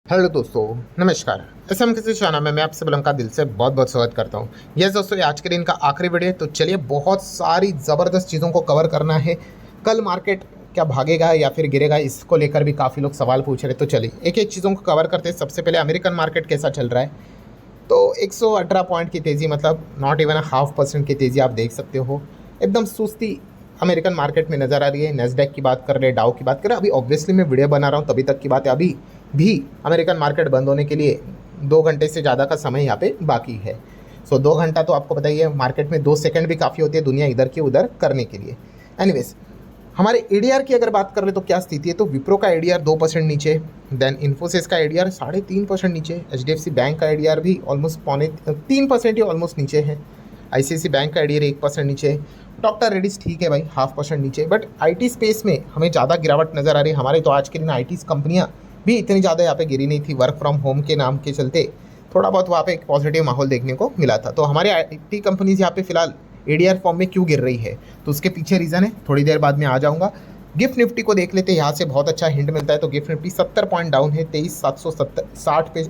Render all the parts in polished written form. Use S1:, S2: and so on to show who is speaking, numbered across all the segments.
S1: Hello दोस्तों, नमस्कार। SM किसी चैनल में मैं आपसे बुलंद दिल से बहुत बहुत स्वागत करता हूँ। यस दोस्तों, ये आज के दिन का आखिरी वीडियो है, तो चलिए बहुत सारी ज़बरदस्त चीज़ों को कवर करना है। कल मार्केट क्या भागेगा या फिर गिरेगा, इसको लेकर भी काफ़ी लोग सवाल पूछ रहे हैं। तो चलिए एक एक चीज़ों को कवर करते हैं। सबसे पहले अमेरिकन मार्केट कैसा चल रहा है, तो 118 पॉइंट की तेज़ी, मतलब नॉट इवन 0.5% की तेज़ी आप देख सकते हो। एकदम सुस्ती अमेरिकन मार्केट में नज़र आ रही है। नेस्डैक की बात कर ले, डाउ की बात करें, अभी ऑब्वियसली मैं वीडियो बना रहा हूँ तभी तक की बात है। अभी भी अमेरिकन मार्केट बंद होने के लिए 2 घंटे से ज़्यादा का समय यहाँ पे बाकी है। 2 घंटा तो आपको बताइए, मार्केट में 2 सेकंड भी काफ़ी होती है दुनिया इधर की उधर करने के लिए। एनीवेज, हमारे एडीआर की अगर बात कर ले तो क्या स्थिति है, तो विप्रो का एडीआर 2% नीचे, देन इन्फोसिस का एडीआर 3.5% नीचे, एचडीएफसी बैंक का एडीआर भी ऑलमोस्ट 3% ही ऑलमोस्ट नीचे है, आईसीआईसी बैंक का एडीआर 1% नीचे, डॉक्टर रेड्डीज ठीक है भाई 0.5% नीचे। बट आईटी स्पेस में हमें ज़्यादा गिरावट नज़र आ रही है। हमारे तो आज के दिन आईटी कंपनियाँ भी इतनी ज़्यादा यहाँ पे गिरी नहीं थी। वर्क फ्रॉम होम के नाम के चलते थोड़ा बहुत वहाँ पे एक पॉजिटिव माहौल देखने को मिला था। तो हमारे आईटी कंपनीज यहाँ पे फिलहाल एडीआर फॉर्म में क्यों गिर रही है, तो उसके पीछे रीज़न है, थोड़ी देर बाद में आ जाऊँगा। गिफ्ट निफ्टी को देख लेते हैं, यहाँ से बहुत अच्छा हिंट मिलता है। तो गिफ्ट निफ्टी 70 पॉइंट डाउन है, 23,760 पे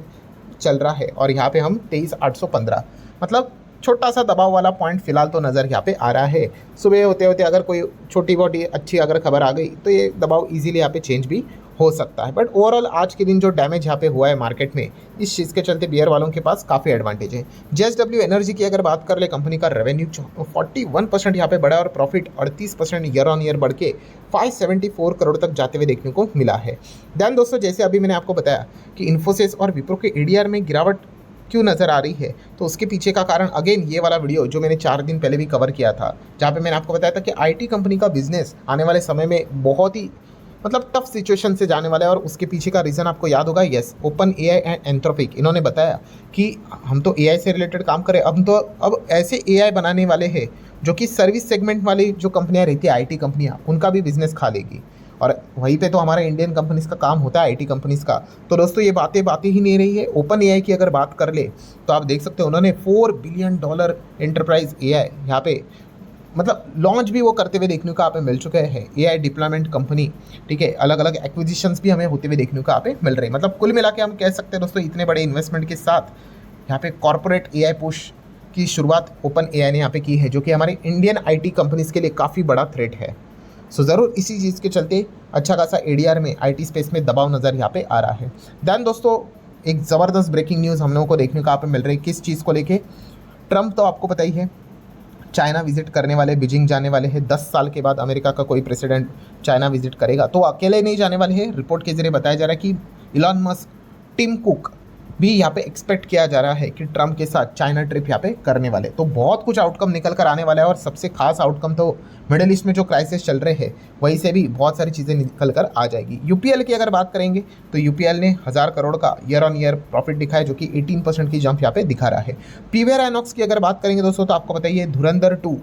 S1: चल रहा है, और यहाँ पे हम 23,815, मतलब छोटा सा दबाव वाला पॉइंट फिलहाल तो नज़र यहाँ पे आ रहा है। सुबह होते होते अगर कोई छोटी मोटी अच्छी अगर खबर आ गई तो ये दबाव इजीली यहाँ पे चेंज भी हो सकता है। बट ओवरऑल आज के दिन जो डैमेज यहाँ पे हुआ है मार्केट में, इस चीज़ के चलते बियर वालों के पास काफ़ी एडवांटेज है। जेएसडब्ल्यू एनर्जी की अगर बात कर ले, कंपनी का रेवेन्यू 41% यहाँ पे बढ़ा और प्रॉफिट 38% ईयर ऑन ईयर बढ़ के 574 करोड़ तक जाते हुए देखने को मिला है। दैन दोस्तों, जैसे अभी मैंने आपको बताया कि इन्फोसिस और विप्रो के एडीआर में गिरावट क्यों नज़र आ रही है, तो उसके पीछे का कारण अगेन ये वाला वीडियो जो मैंने 4 दिन पहले भी कवर किया था, जहाँ पे मैंने आपको बताया था कि आईटी कंपनी का बिजनेस आने वाले समय में बहुत ही मतलब टफ सिचुएशन से जाने वाला है। और उसके पीछे का रीज़न आपको याद होगा, yes, open AI and Anthropic, इन्होंने बताया कि हम तो एआई से रिलेटेड काम करें, अब ऐसे एआई बनाने वाले हैं जो कि सर्विस सेगमेंट वाली जो कंपनियां रहती है आईटी कंपनियां, उनका भी बिजनेस खा लेगी। और वहीं पे तो हमारा इंडियन कंपनीज़ का काम होता है, आईटी कंपनीज़ का। तो दोस्तों ये बातें ही नहीं रही है। ओपन एआई की अगर बात कर ले तो आप देख सकते हो, उन्होंने $4 बिलियन एंटरप्राइज एआई यहाँ पे मतलब लॉन्च भी वो करते हुए देखने को यहाँ पे मिल चुके हैं। एआई डिप्लॉयमेंट कंपनी, ठीक है, अलग अलग एक्विजिशंस भी हमें होते हुए देखने को यहाँ पे मिल रही है। मतलब कुल मिला के हम कह सकते हैं दोस्तों, इतने बड़े इन्वेस्टमेंट के साथ यहाँ पे कॉर्पोरेट एआई पुश की शुरुआत ओपन एआई ने यहाँ पे की है, जो कि हमारे इंडियन आईटी कंपनीज़ के लिए काफ़ी बड़ा थ्रेट है। ज़रूर इसी चीज़ के चलते अच्छा खासा एडीआर में आईटी स्पेस में दबाव नज़र यहाँ पे आ रहा है। दैन दोस्तों, एक ज़बरदस्त ब्रेकिंग न्यूज़ हम लोगों को देखने को यहाँ पे मिल रही है। किस चीज़ को लेके? ट्रंप तो आपको पता ही है, चाइना विजिट करने वाले, बीजिंग जाने वाले हैं। 10 साल के बाद अमेरिका का कोई प्रेसिडेंट चाइना विजिट करेगा, तो अकेले नहीं जाने वाले हैं। रिपोर्ट के जरिए बताया जा रहा है कि इलॉन मस्क, टिम कुक भी यहाँ पे एक्सपेक्ट किया जा रहा है कि ट्रंप के साथ चाइना ट्रिप यहाँ पे करने वाले। तो बहुत कुछ आउटकम निकल कर आने वाला है, और सबसे खास आउटकम तो मिडिल ईस्ट में जो क्राइसिस चल रहे हैं वहीं से भी बहुत सारी चीज़ें निकल कर आ जाएगी। यूपीएल की अगर बात करेंगे तो यूपीएल ने 1000 करोड़ का ईयर ऑन ईयर प्रॉफिट दिखाया, जो कि 18% की जंप यहाँ पे दिखा रहा है। पीवीआर आइनॉक्स की अगर बात करेंगे दोस्तों, तो आपको बताइए धुरंधर 2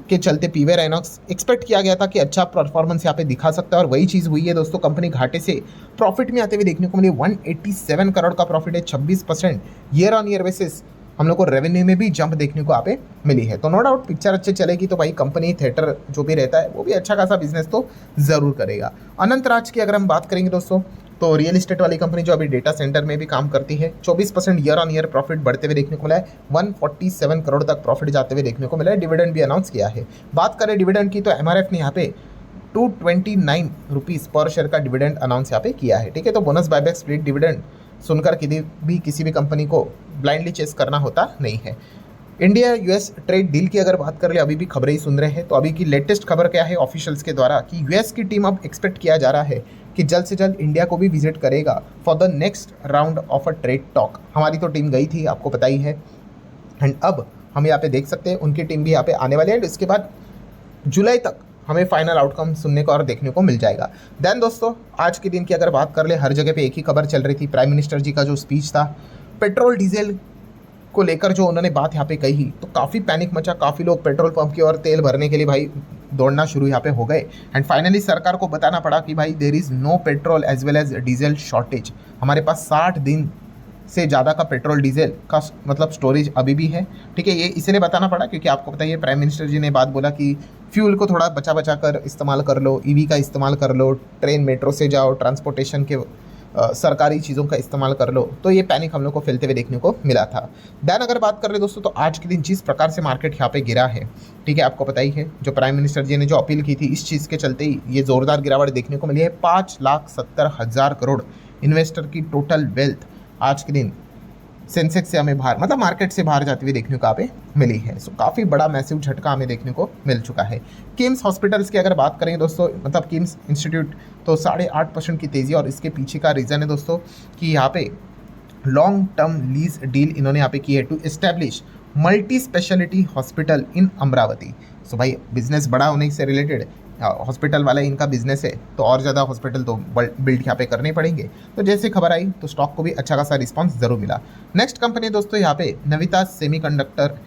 S1: के चलते पीवीआर आइनॉक्स एक्सपेक्ट किया गया था कि अच्छा परफॉर्मेंस यहाँ पे दिखा सकता है, और वही चीज़ हुई है दोस्तों। कंपनी घाटे से प्रॉफिट में आते हुए देखने को मिली। 187 करोड़ का प्रॉफिट है, 26% ईयर ऑन ईयर बेसिस हम लोग को रेवेन्यू में भी जंप देखने को यहाँ पे मिली है। तो नो डाउट पिक्चर अच्छे चलेगी तो भाई कंपनी, थिएटर जो भी रहता है वो भी अच्छा खासा बिजनेस तो ज़रूर करेगा। अनंत राज की अगर हम बात करेंगे दोस्तों, तो रियल एस्टेट वाली कंपनी जो अभी डेटा सेंटर में भी काम करती है, 24% ईयर ऑन ईयर प्रॉफिट बढ़ते हुए देखने को मिला है। 147 करोड़ तक प्रॉफिट जाते हुए देखने को मिला है। डिविडेंड भी अनाउंस किया है। बात करें डिविडेंड की, तो एमआरएफ ने यहाँ पे 229 रुपीज़ पर शेयर का डिविडेंड अनाउंस यहाँ पे किया है, ठीक है। तो बोनस बायबैक स्प्लिट डिविडेंड सुनकर किसी भी कंपनी को ब्लाइंडली चेस करना होता नहीं है। इंडिया यूएस ट्रेड डील की अगर बात कर ले, अभी भी खबरें ही सुन रहे हैं, तो अभी की लेटेस्ट खबर क्या है ऑफिशियल्स के द्वारा, कि यूएस की टीम अब एक्सपेक्ट किया जा रहा है कि जल्द से जल्द इंडिया को भी विजिट करेगा for the next round of a trade talk. हमारी तो टीम गई थी, आपको पता ही है, एंड अब हम यहाँ पे देख सकते हैं उनकी टीम भी यहाँ पे आने वाली है। इसके बाद जुलाई तक हमें फाइनल आउटकम सुनने को और देखने को मिल जाएगा। देन दोस्तों, आज के दिन की अगर बात कर ले, हर जगह पे एक ही खबर चल रही थी, प्राइम मिनिस्टर जी का जो स्पीच था, पेट्रोल डीजल को लेकर जो उन्होंने बात यहाँ पे कही, तो काफ़ी पैनिक मचा। काफ़ी लोग पेट्रोल पंप की ओर तेल भरने के लिए भाई दौड़ना शुरू यहाँ पे हो गए, एंड फाइनली सरकार को बताना पड़ा कि भाई there is no petrol as well as diesel shortage. हमारे पास 60 दिन से ज़्यादा का पेट्रोल डीजल का मतलब स्टोरेज अभी भी है, ठीक है। ये इसलिए बताना पड़ा क्योंकि आपको पता है प्राइम मिनिस्टर जी ने बात बोला कि फ्यूल को थोड़ा बचा बचा कर इस्तेमाल कर लो, ईवी का इस्तेमाल कर लो, ट्रेन मेट्रो से जाओ, ट्रांसपोर्टेशन के सरकारी चीज़ों का इस्तेमाल कर लो, तो ये पैनिक हम लोग को फैलते हुए देखने को मिला था। देन अगर बात कर ले दोस्तों, तो आज के दिन जिस प्रकार से मार्केट यहाँ पे गिरा है, ठीक है, आपको पता ही है, जो प्राइम मिनिस्टर जी ने जो अपील की थी, इस चीज़ के चलते ही ये ज़ोरदार गिरावट देखने को मिली है। 5,70,000 करोड़ इन्वेस्टर की टोटल वेल्थ आज के दिन सेंसेक्स से हमें बाहर, मतलब मार्केट से बाहर जाते हुए देखने को यहाँ पे मिली है। सो काफ़ी बड़ा मैसिव झटका हमें देखने को मिल चुका है। किम्स हॉस्पिटल्स की अगर बात करें दोस्तों, मतलब किम्स इंस्टीट्यूट, तो 8.5% की तेज़ी, और इसके पीछे का रीज़न है दोस्तों कि यहाँ पे लॉन्ग टर्म लीज डील इन्होंने यहाँ पे की है to establish multi speciality hospital in Amaravati. So भाई बिजनेस बड़ा होने से रिलेटेड हॉस्पिटल वाला इनका बिजनेस है, तो और ज़्यादा हॉस्पिटल तो बिल्ड यहाँ पे करने पड़ेंगे। तो जैसे खबर आई तो स्टॉक को भी अच्छा खासा रिस्पांस जरूर मिला। नेक्स्ट कंपनी दोस्तों यहाँ पे नविता सेमीकंडक्टर,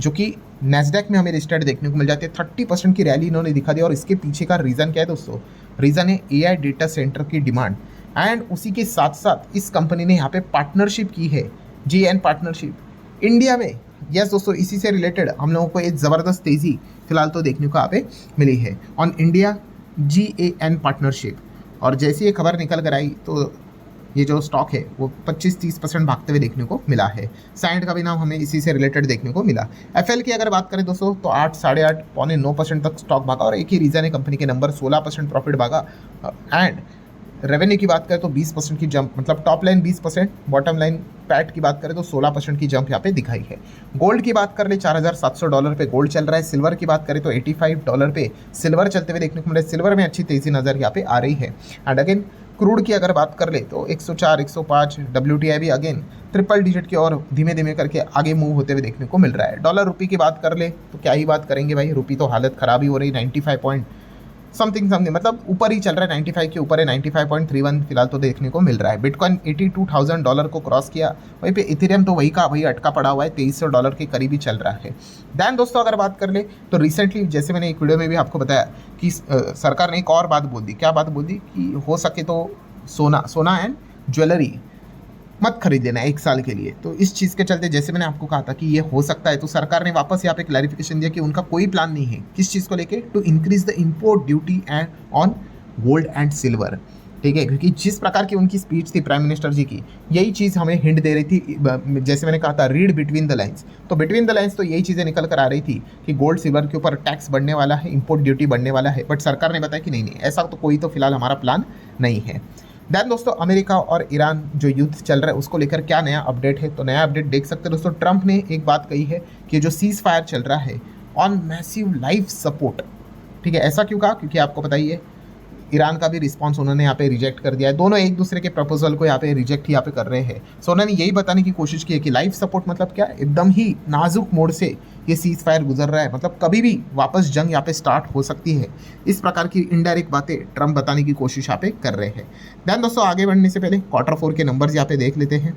S1: जो कि नैस्डैक में हमें लिस्टेड देखने को मिल जाती है। 30% की रैली इन्होंने दिखा दी, और इसके पीछे का रीज़न क्या है दोस्तों? रीज़न है AI डेटा सेंटर की डिमांड, एंड उसी के साथ साथ इस कंपनी ने यहाँ पे पार्टनरशिप की है, GN पार्टनरशिप इंडिया में। यस दोस्तों, इसी से रिलेटेड हम लोगों को एक ज़बरदस्त तेज़ी फिलहाल तो देखने को यहाँ पे मिली है ऑन इंडिया GAN पार्टनरशिप। और जैसे ये खबर निकल कर आई तो ये जो स्टॉक है वो 25-30% भागते हुए देखने को मिला है। साइंड का भी नाम हमें इसी से रिलेटेड देखने को मिला। FL की अगर बात करें दोस्तों, तो 8, 8.5, 9% तक स्टॉक भागा, और एक ही रीज़न है, कंपनी के नंबर, 16% प्रॉफिट भागा। एंड रेवेन्यू की बात करें तो 20% की जंप, मतलब top line 20%, bottom line PAT की बात करें तो 16% की जंप यहाँ पे दिखाई है। गोल्ड की बात कर ले, $4,700 पे गोल्ड चल रहा है। सिल्वर की बात करें तो $85 पे सिल्वर चलते हुए देखने को मिला है। सिल्वर में अच्छी तेज़ी नज़र यहाँ पे आ रही है। एंड अगेन क्रूड की अगर बात कर ले तो 104, 105, WTI भी अगेन ट्रिपल डिजिट की और धीमे धीमे करके आगे मूव होते हुए देखने को मिल रहा है। डॉलर रुपये की बात कर ले तो क्या ही बात करेंगे भाई, रुपये तो हालत ख़राब ही हो रही, 95 समथिंग, मतलब ऊपर ही चल रहा है, 95 के ऊपर है, 95.31 फिलहाल तो देखने को मिल रहा है। बिटकॉइन $82,000 को क्रॉस किया, वहीं पे इथेरियम तो वही का वही अटका पड़ा हुआ है, $2300 के करीब ही चल रहा है। दैन दोस्तों अगर बात कर ले तो रिसेंटली, जैसे मैंने एक वीडियो में भी आपको बताया कि सरकार ने एक और बात बोल दी। क्या बात बोल दी? कि हो सके तो सोना एंड ज्वेलरी मत खरीद लेना 1 साल के लिए। तो इस चीज़ के चलते, जैसे मैंने आपको कहा था कि ये हो सकता है, तो सरकार ने वापस यहाँ पे क्लैरिफिकेशन दिया कि उनका कोई प्लान नहीं है किस चीज़ को लेके, to increase the import duty and on gold and silver. ठीक है, क्योंकि जिस प्रकार की उनकी स्पीच थी प्राइम मिनिस्टर जी की, यही चीज़ हमें हिंट दे रही थी। जैसे मैंने कहा था, रीड बिटवीन द लाइन्स, तो बिटवीन द लाइन्स तो यही चीज़ें निकल कर आ रही थी कि गोल्ड सिल्वर के ऊपर टैक्स बढ़ने वाला है, इम्पोर्ट ड्यूटी बढ़ने वाला है। बट सरकार ने बताया कि नहीं, ऐसा तो कोई तो फिलहाल हमारा प्लान नहीं है। दैन दोस्तों अमेरिका और ईरान जो युद्ध चल रहा है उसको लेकर क्या नया अपडेट है, तो नया अपडेट देख सकते हैं दोस्तों। ट्रंप ने एक बात कही है कि जो सीज फायर चल रहा है ऑन मैसिव लाइफ सपोर्ट, ठीक है, ऐसा क्यों कहा? क्योंकि आपको पता ही है ईरान का भी रिस्पांस उन्होंने यहाँ पे रिजेक्ट कर दिया है। दोनों एक दूसरे के प्रपोजल को यहाँ पे रिजेक्ट ही यहाँ पे कर रहे हैं। सो उन्होंने यही बताने की कोशिश की है कि लाइफ सपोर्ट मतलब क्या, एकदम ही नाजुक मोड से ये सीज फायर गुजर रहा है, मतलब कभी भी वापस जंग यहाँ पे स्टार्ट हो सकती है। इस प्रकार की इनडायरेक्ट बातें ट्रंप बताने की कोशिश यहाँ पे कर रहे हैं। ध्यान दोस्तों, आगे बढ़ने से पहले Q4 के नंबर्स यहाँ पे देख लेते हैं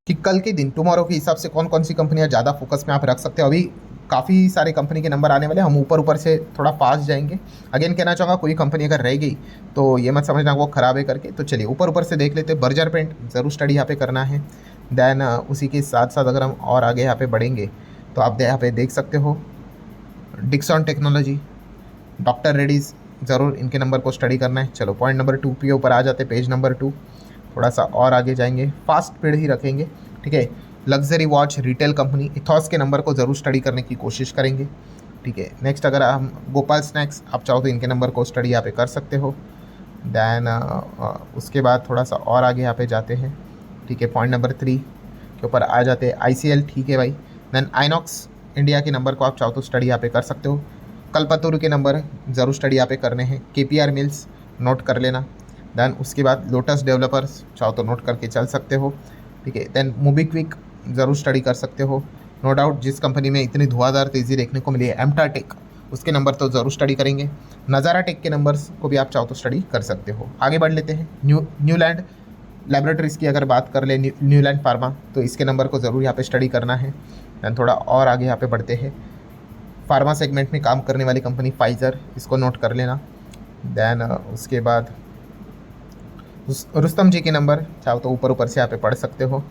S1: कि कल के दिन टुमारो के हिसाब से कौन कौन सी कंपनियां ज़्यादा फोकस में आप रख सकते हो। अभी काफ़ी सारे कंपनी के नंबर आने वाले, हम ऊपर से थोड़ा फास्ट जाएंगे। अगेन कहना चाहूँगा, कोई कंपनी अगर रह गई तो ये मत समझना वो ख़राब है करके। तो चलिए ऊपर से देख लेते हैं। बर्जर पेंट ज़रूर स्टडी यहाँ पे करना है। दैन उसी के साथ साथ अगर हम और आगे यहाँ पे बढ़ेंगे तो आप यहाँ पे देख सकते हो डिक्सन टेक्नोलॉजी, डॉक्टर रेड्डीज़, ज़रूर इनके नंबर को स्टडी करना है। चलो पॉइंट नंबर 2 के ऊपर आ जाते, पेज नंबर 2, थोड़ा सा और आगे जाएंगे, फास्ट पेड़ ही रखेंगे, ठीक है। Luxury watch retail company ethos के नंबर को ज़रूर स्टडी करने की कोशिश करेंगे, ठीक है। नेक्स्ट अगर हम गोपाल स्नैक्स, आप चाहो तो इनके नंबर को स्टडी यहाँ पे कर सकते हो। दैन उसके बाद थोड़ा सा और आगे यहाँ पे जाते हैं, ठीक है। पॉइंट नंबर 3 के ऊपर आ जाते हैं ICL, ठीक है भाई। दैन आइनॉक्स इंडिया के नंबर को आप चाहो तो स्टडी यहाँ पे कर सकते हो। कल्पतरू के नंबर ज़रूर स्टडी यहाँ पे करने हैं। KPR मिल्स नोट कर लेना। दैन उसके बाद लोटस डेवलपर्स चाहो तो नोट करके चल सकते हो, ठीक है। दैन मोबिक्विक ज़रूर स्टडी कर सकते हो, नो डाउट। जिस कंपनी में इतनी धुआंधार तेज़ी देखने को मिली है, एम्टा टेक, उसके नंबर तो ज़रूर स्टडी करेंगे। नज़ारा टेक के नंबर्स को भी आप चाहो तो स्टडी कर सकते हो। आगे बढ़ लेते हैं। न्यूलैंड लैबोरेटरीज़ की अगर बात कर ले, न्यूलैंड फार्मा, तो इसके नंबर को ज़रूर यहाँ पे स्टडी करना है। दैन थोड़ा और आगे यहाँ पे बढ़ते हैं। फार्मा सेगमेंट में काम करने वाली कंपनी फाइज़र, इसको नोट कर लेना। दैन उसके बाद रुस्तम जी के नंबर चाहो तो ऊपर से यहाँ पे पढ़ सकते हो,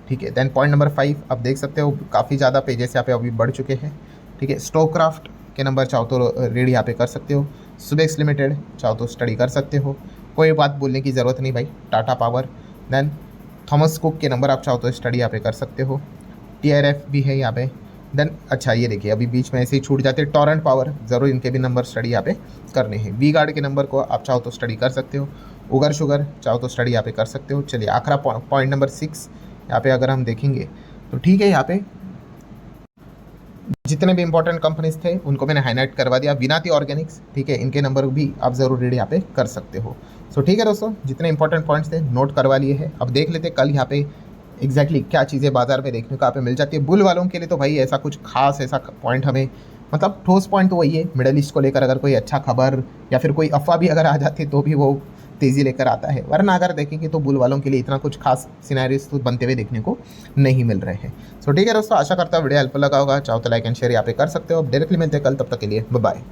S1: ठीक है। दैन पॉइंट नंबर 5 आप देख सकते हो, काफ़ी ज़्यादा पेजेस यहाँ पे अभी बढ़ चुके हैं, ठीक है। स्टोक्राफ्ट के नंबर चाहो तो रीड यहाँ पे कर सकते हो। सुबेक्स लिमिटेड चाहो तो स्टडी कर सकते हो। कोई बात बोलने की ज़रूरत नहीं भाई, Tata power. Then Thomas Cook के नंबर आप चाहो तो स्टडी यहाँ पे कर सकते हो। TRF भी है यहाँ पे। देन अच्छा ये देखिए अभी बीच में ऐसे ही छूट जाते, टॉरेंट पावर, ज़रूर इनके भी नंबर स्टडी यहाँ पे करने हैं। वी गार्ड के नंबर को आप चाहो तो स्टडी कर सकते हो। उगर शुगर चाहो तो स्टडी यहाँ पे कर सकते हो। चलिए आखिरा पॉइंट नंबर 6 यहाँ पे अगर हम देखेंगे तो ठीक है, यहाँ पे जितने भी इंपॉर्टेंट कंपनीज थे उनको मैंने हाईलाइट करवा दिया। विनाती ऑर्गेनिक्स, ठीक है, इनके नंबर भी आप ज़रूर रीड यहाँ पे कर सकते हो। सो ठीक है दोस्तों, जितने इंपॉर्टेंट पॉइंट्स थे नोट करवा लिए हैं। अब देख लेते कल यहाँ पे एग्जैक्टली क्या चीज़ें बाजार में देखने को यहाँ पे मिल जाती है। बुल वालों के लिए तो भाई ऐसा कुछ खास ऐसा पॉइंट हमें, मतलब ठोस पॉइंट तो वही है, मिडल ईस्ट को लेकर अगर कोई अच्छा खबर या फिर कोई अफवाह भी अगर आ जाती तो भी वो तेज़ी लेकर आता है, वरना अगर देखेंगे तो बुल वालों के लिए इतना कुछ खास सिनेरियोस तो बनते हुए देखने को नहीं मिल रहे हैं। सो ठीक है दोस्तों, आशा करता हूँ वीडियो हेल्पफुल लगा होगा। चाहो तो लाइक एंड शेयर यहाँ पे कर सकते हो। अब डायरेक्टली मिलते हैं कल, तब तक के लिए बाय बाय।